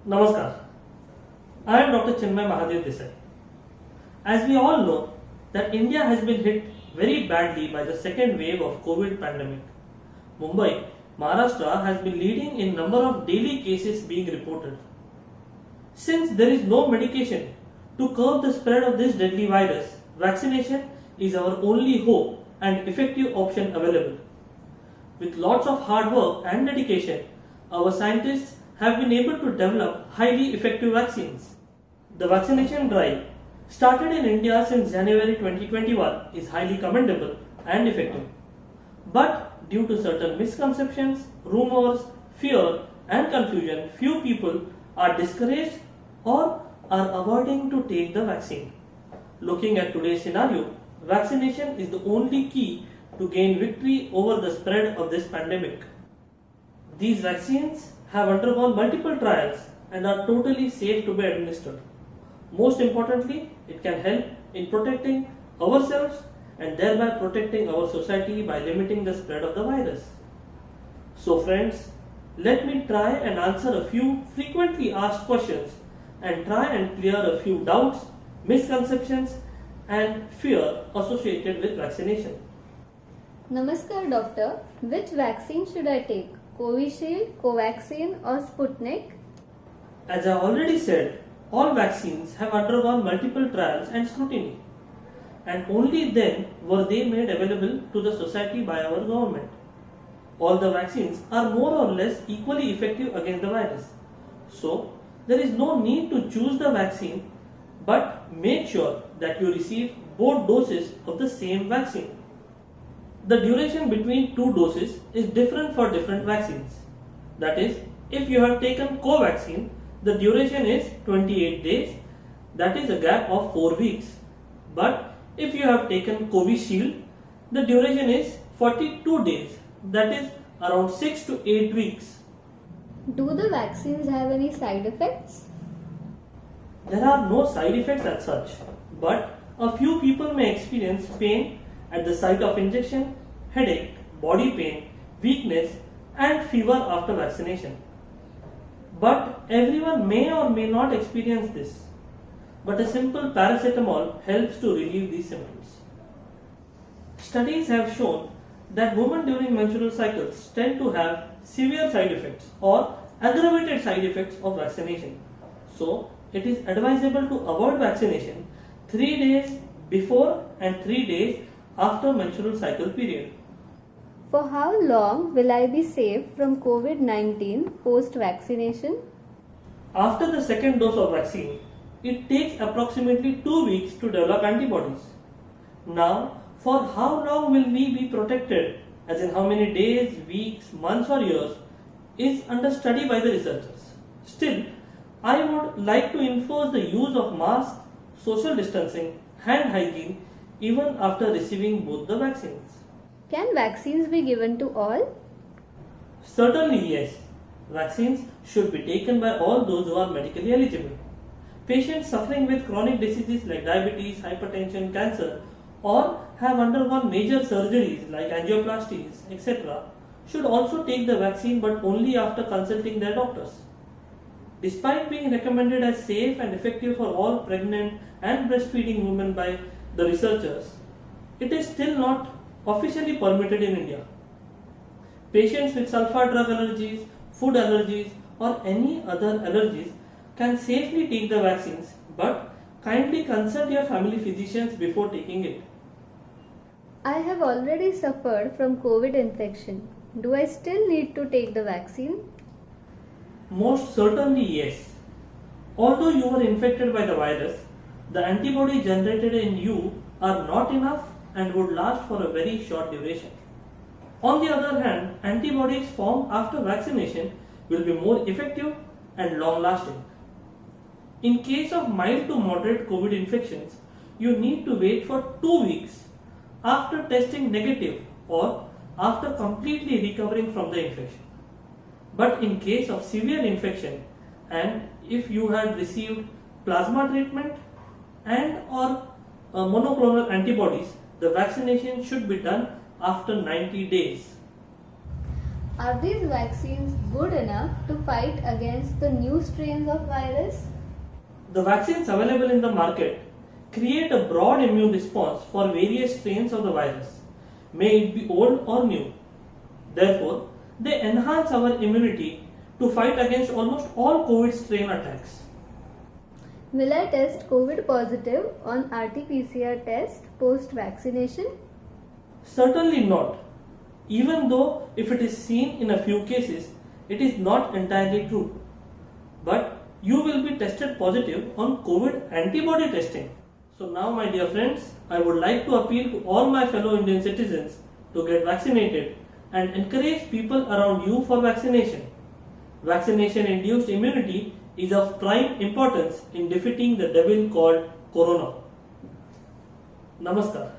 Namaskar. I am Dr. Chinmay Mahadev Desai. As we all know that India has been hit very badly by the second wave of COVID pandemic. Mumbai, Maharashtra has been leading in number of daily cases being reported. Since there is no medication to curb the spread of this deadly virus, vaccination is our only hope and effective option available. With lots of hard work and dedication, our scientists have been able to develop highly effective vaccines. The vaccination drive, started in India since January 2021, is highly commendable and effective. But due to certain misconceptions, rumors, fear, and confusion, few people are discouraged or are avoiding to take the vaccine. Looking at today's scenario, vaccination is the only key to gain victory over the spread of this pandemic. These vaccines have undergone multiple trials and are totally safe to be administered. Most importantly, it can help in protecting ourselves and thereby protecting our society by limiting the spread of the virus. So friends, let me try and answer a few frequently asked questions and try and clear a few doubts, misconceptions and fear associated with vaccination. Namaskar doctor, which vaccine should I take? Covishield, Covaxin or Sputnik? As I already said, all vaccines have undergone multiple trials and scrutiny, and only then were they made available to the society by our government. All the vaccines are more or less equally effective against the virus. So, there is no need to choose the vaccine, but make sure that you receive both doses of the same vaccine. The duration between two doses is different for different vaccines. That is, if you have taken Covaxin, the duration is 28 days, that is a gap of 4 weeks. But if you have taken Covishield, the duration is 42 days, that is around 6 to 8 weeks. Do the vaccines have any side effects? There are no side effects as such, but a few people may experience pain at the site of injection, headache, body pain, weakness and fever after vaccination. But everyone may or may not experience this. But a simple paracetamol helps to relieve these symptoms. Studies have shown that women during menstrual cycles tend to have severe side effects or aggravated side effects of vaccination. So, it is advisable to avoid vaccination 3 days before and 3 days after menstrual cycle period. For how long will I be safe from COVID-19 post-vaccination? After the second dose of vaccine, it takes approximately 2 weeks to develop antibodies. Now, for how long will we be protected, as in how many days, weeks, months or years, is under study by the researchers. Still, I would like to enforce the use of masks, social distancing, hand hygiene even after receiving both the vaccines. Can vaccines be given to all? Certainly yes. Vaccines should be taken by all those who are medically eligible. Patients suffering with chronic diseases like diabetes, hypertension, cancer or have undergone major surgeries like angioplasties, etc. should also take the vaccine, but only after consulting their doctors. Despite being recommended as safe and effective for all pregnant and breastfeeding women by the researchers, it is still not officially permitted in India. Patients with sulfur drug allergies, food allergies or any other allergies can safely take the vaccines, but kindly consult your family physicians before taking it. I have already suffered from COVID infection. Do I still need to take the vaccine? Most certainly yes. Although you were infected by the virus, the antibody generated in you are not enough and would last for a very short duration. On the other hand, antibodies formed after vaccination will be more effective and long lasting. In case of mild to moderate COVID infections, you need to wait for 2 weeks after testing negative or after completely recovering from the infection. But in case of severe infection and if you had received plasma treatment and or monoclonal antibodies, the vaccination should be done after 90 days. Are these vaccines good enough to fight against the new strains of virus? The vaccines available in the market create a broad immune response for various strains of the virus, may it be old or new. Therefore, they enhance our immunity to fight against almost all COVID strain attacks. Will I test COVID positive on RT-PCR test post-vaccination? Certainly not. Even though if it is seen in a few cases, it is not entirely true. But you will be tested positive on COVID antibody testing. So now, my dear friends, I would like to appeal to all my fellow Indian citizens to get vaccinated and encourage people around you for vaccination. Vaccination induced immunity is of prime importance in defeating the devil called Corona. Namaskar.